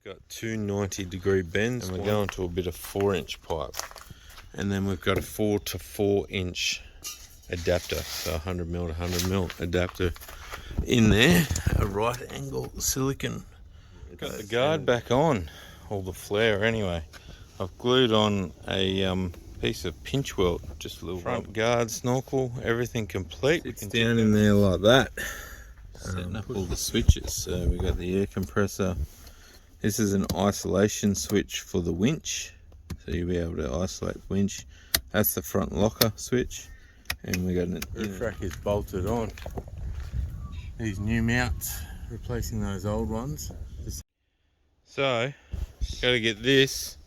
got two 90-degree bends, and we're going to a bit of 4-inch pipe. And then we've got a 4 to 4-inch adapter, so 100mm to 100mm adapter in there, a right angle silicon. Got the guard back on, or the flare anyway. I've glued on a piece of pinch welt, just a little front guard, snorkel, everything complete. It's down in there like that. Setting up all the switches. So we got the air compressor. This is an isolation switch for the winch, so you'll be able to isolate the winch. That's the front locker switch, and we got an roof rack is bolted on. These new mounts, replacing those old ones. So, got to get this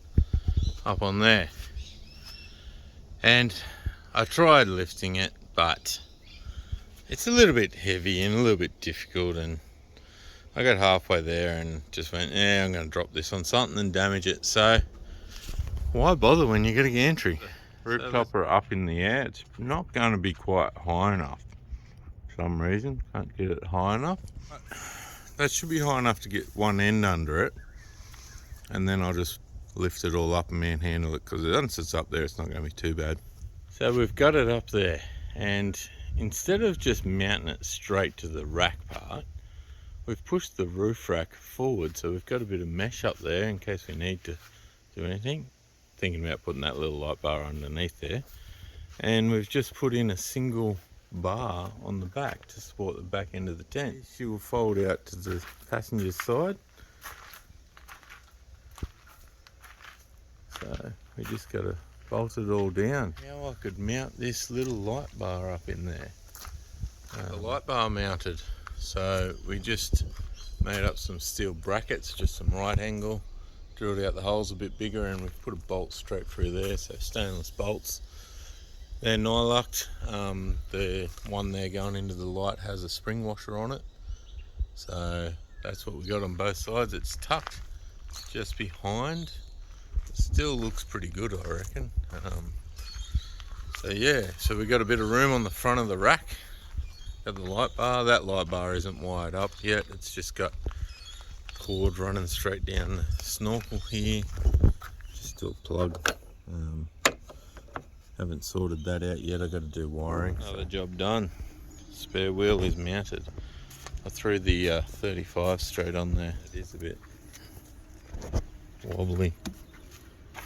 up on there. And I tried lifting it, but it's a little bit heavy and a little bit difficult, and I got halfway there and just went, yeah, I'm going to drop this on something and damage it. So, why bother when you get a gantry? Roof topper up in the air, it's not going to be quite high enough. For some reason, can't get it high enough. That should be high enough to get one end under it. And then I'll just lift it all up and manhandle it, because once it's up there, it's not going to be too bad. So we've got it up there, and instead of just mounting it straight to the rack part, we've pushed the roof rack forward, so we've got a bit of mesh up there in case we need to do anything. Thinking about putting that little light bar underneath there, and we've just put in a single bar on the back to support the back end of the tent. She will fold out to the passenger side. So we just got to bolt it all down. Now I could mount this little light bar up in there. The light bar mounted, so we just made up some steel brackets, just some right angle, drilled out the holes a bit bigger, and we've put a bolt straight through there, so stainless bolts. They're nylocked. The one there going into the light has a spring washer on it, so that's what we got on both sides. It's tucked just behind. Still looks pretty good, I reckon. So yeah, so we got a bit of room on the front of the rack. Got the light bar. That light bar isn't wired up yet. It's just got cord running straight down the snorkel here. Just do a plug. Haven't sorted that out yet. I've got to do wiring. Another job done. Spare wheel is mounted. I threw the 35 straight on there. It is a bit wobbly.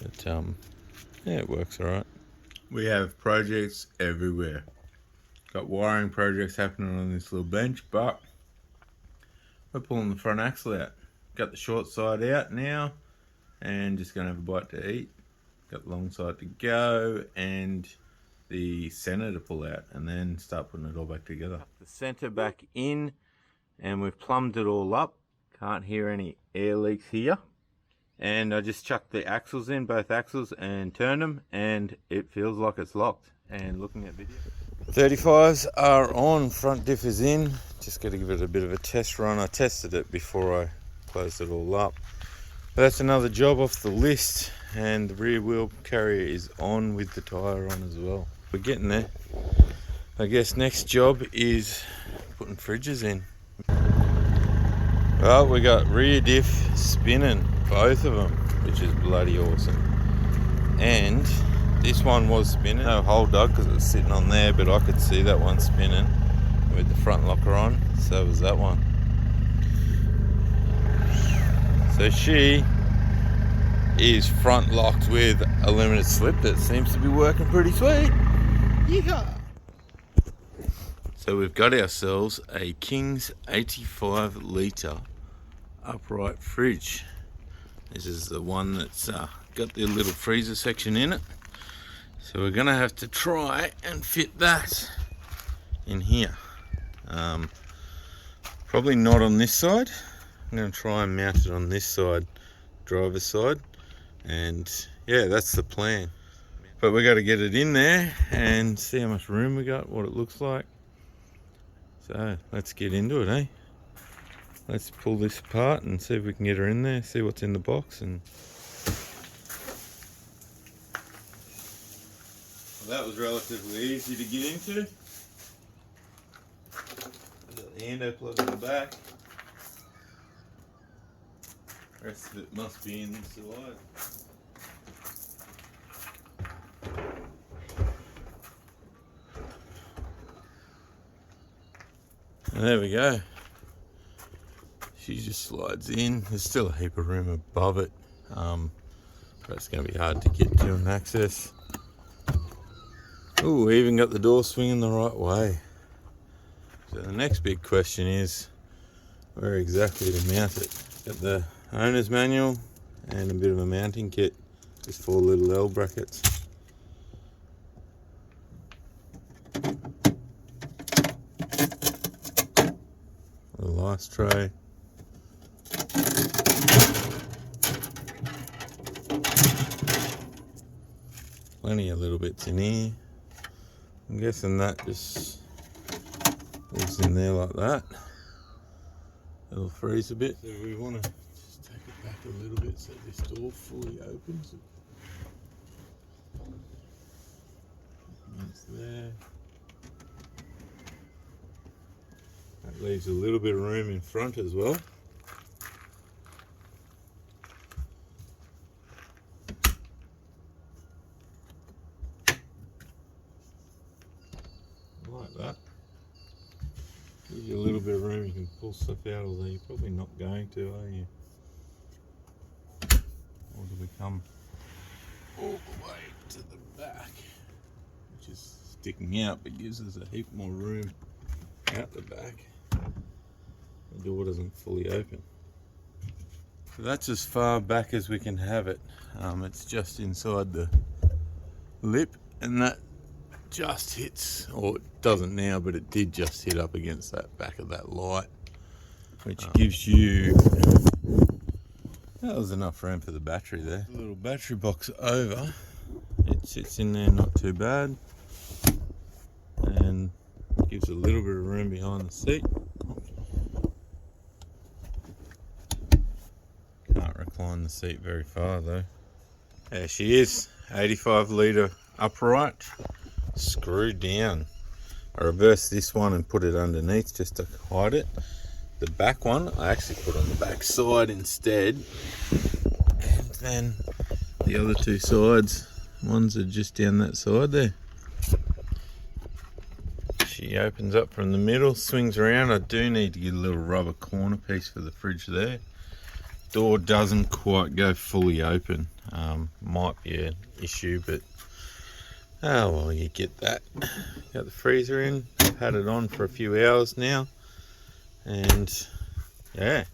But yeah, it works alright. We have projects everywhere. Got wiring projects happening on this little bench, but we're pulling the front axle out. Got the short side out now, and just gonna have a bite to eat. Got the long side to go, and the center to pull out, and then start putting it all back together. The center back in, and we've plumbed it all up. Can't hear any air leaks here. And I just chucked the axles in, both axles, and turned them, and it feels like it's locked. And looking at video, 35s are on, front diff is in. Just got to give it a bit of a test run. I tested it before I closed it all up. But that's another job off the list, and the rear wheel carrier is on with the tyre on as well. We're getting there. I guess next job is putting fridges in. Well, we got rear diff spinning, both of them, which is bloody awesome. And this one was spinning, no hole dug because it was sitting on there, but I could see that one spinning with the front locker on, so was that one. So she is front locked with a limited slip that seems to be working pretty sweet. Yeehaw! So we've got ourselves a King's 85 litre upright fridge. This is the one that's got the little freezer section in it. So we're gonna have to try and fit that in here. Probably not on this side. I'm gonna try and mount it on this side, driver's side, and yeah, that's the plan. But we got to get it in there and see how much room we got, what it looks like. So let's get into it, eh? Let's pull this apart and see if we can get her in there, see what's in the box. And well, that was relatively easy to get into. Got the endo plug in the back. rest of it must be inside. And there we go. She just slides in. There's still a heap of room above it. But it's going to be hard to get to and access. Oh, we even got the door swinging the right way. So the next big question is where exactly to mount it. Got the owner's manual and a bit of a mounting kit. Just 4 little L brackets. A lice tray. Plenty of little bits in here. I'm guessing that just goes in there like that. It'll freeze a bit. So we want to just take it back a little bit so this door fully opens. That's there. That leaves a little bit of room in front as well. Like that. Gives you a little bit of room, you can pull stuff out, although you're probably not going to, are you? Or do we come all the way to the back, which is sticking out, but gives us a heap more room out the back. The door doesn't fully open. So that's as far back as we can have it. It's just inside the lip, and that just hits, or it doesn't now, but it did just hit up against that back of that light, which gives you, that was enough room for the battery there. A little battery box over, it sits in there not too bad, and gives a little bit of room behind the seat. Can't recline the seat very far though. There she is, 85 litre upright, screwed down. I reversed this one and put it underneath just to hide it. The back one I actually put on the back side instead, and then the other 2 sides, ones are just down that side there. She opens up from the middle, swings around. I do need to get a little rubber corner piece for the fridge there. Door doesn't quite go fully open. Might be an issue, but oh well, you get that. Got the freezer in. I've had it on for a few hours now, and yeah,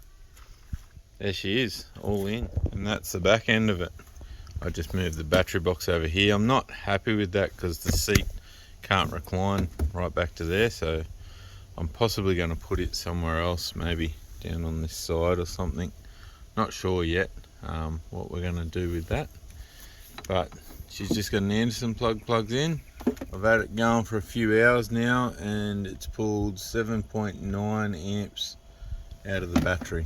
there she is, all in. And that's the back end of it. I just moved the battery box over here. I'm not happy with that because the seat can't recline right back to there, so I'm possibly going to put it somewhere else, maybe down on this side or something. Not sure yet what we're going to do with that, but she's just got an Anderson plug plugged in. I've had it going for a few hours now, and it's pulled 7.9 amps out of the battery.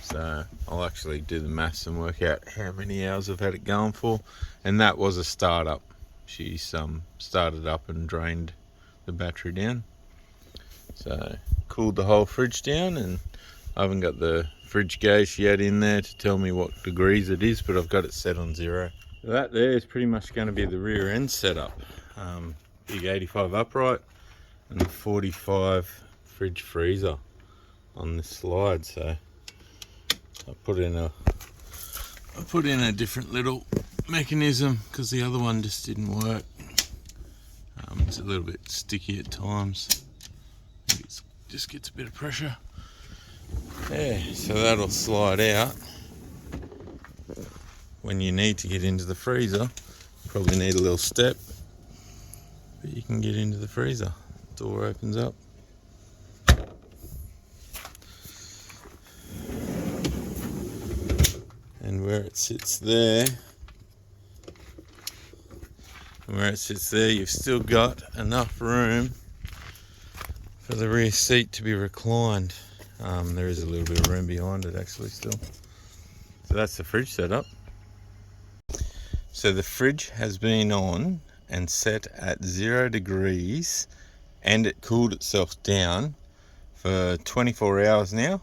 So I'll actually do the maths and work out how many hours I've had it going for. And that was a startup. She's started up and drained the battery down. So cooled the whole fridge down, and I haven't got the fridge gauge yet in there to tell me what degrees it is, but I've got it set on 0. That there is pretty much going to be the rear end setup. Big 85 upright and the 45 fridge freezer on this slide. So I put in a different little mechanism because the other one just didn't work. It's a little bit sticky at times. It just gets a bit of pressure. Yeah, so that'll slide out. When you need to get into the freezer, you probably need a little step, but you can get into the freezer. Door opens up. And where it sits there, you've still got enough room for the rear seat to be reclined. There is a little bit of room behind it actually still. So that's the fridge setup. So the fridge has been on and set at 0 degrees, and it cooled itself down for 24 hours now.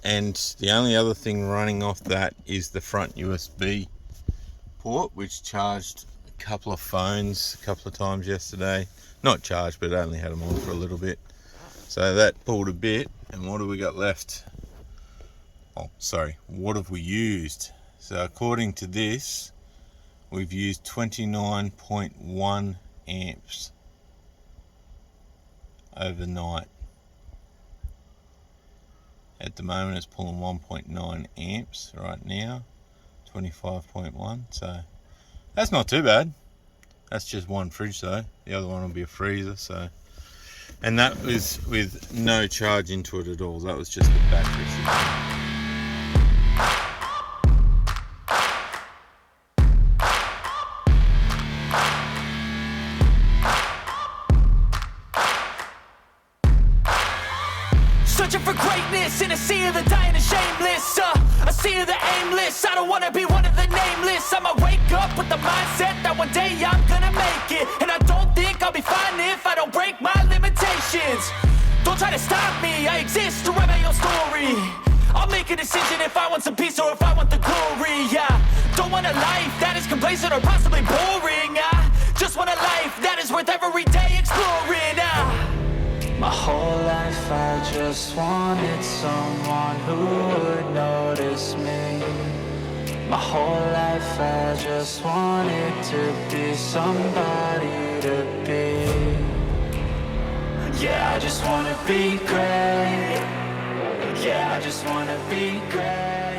And the only other thing running off that is the front USB port, which charged a couple of phones a couple of times yesterday. Not charged, but only had them on for a little bit. So that pulled a bit. And what have we got left? Oh, sorry, what have we used? So according to this, we've used 29.1 amps overnight. At the moment it's pulling 1.9 amps right now, 25.1, so that's not too bad. That's just one fridge though, the other one will be a freezer. So, and that was with no charge into it at all, that was just the battery. Searching for greatness in a sea of the dying and shameless, a sea of the aimless. I don't wanna be one of the nameless. I'ma wake up with the mindset that one day I'm gonna make it. And I don't think I'll be fine if I don't break my limitations. Don't try to stop me, I exist to write my own story. I'll make a decision if I want some peace or if I want the glory. Yeah, don't want a life that is complacent or possibly boring. I just want a life that is worth every day exploring. My whole life I just wanted someone who would notice me. My whole life I just wanted to be somebody to be. Yeah, I just wanna be great. Yeah, I just wanna be great.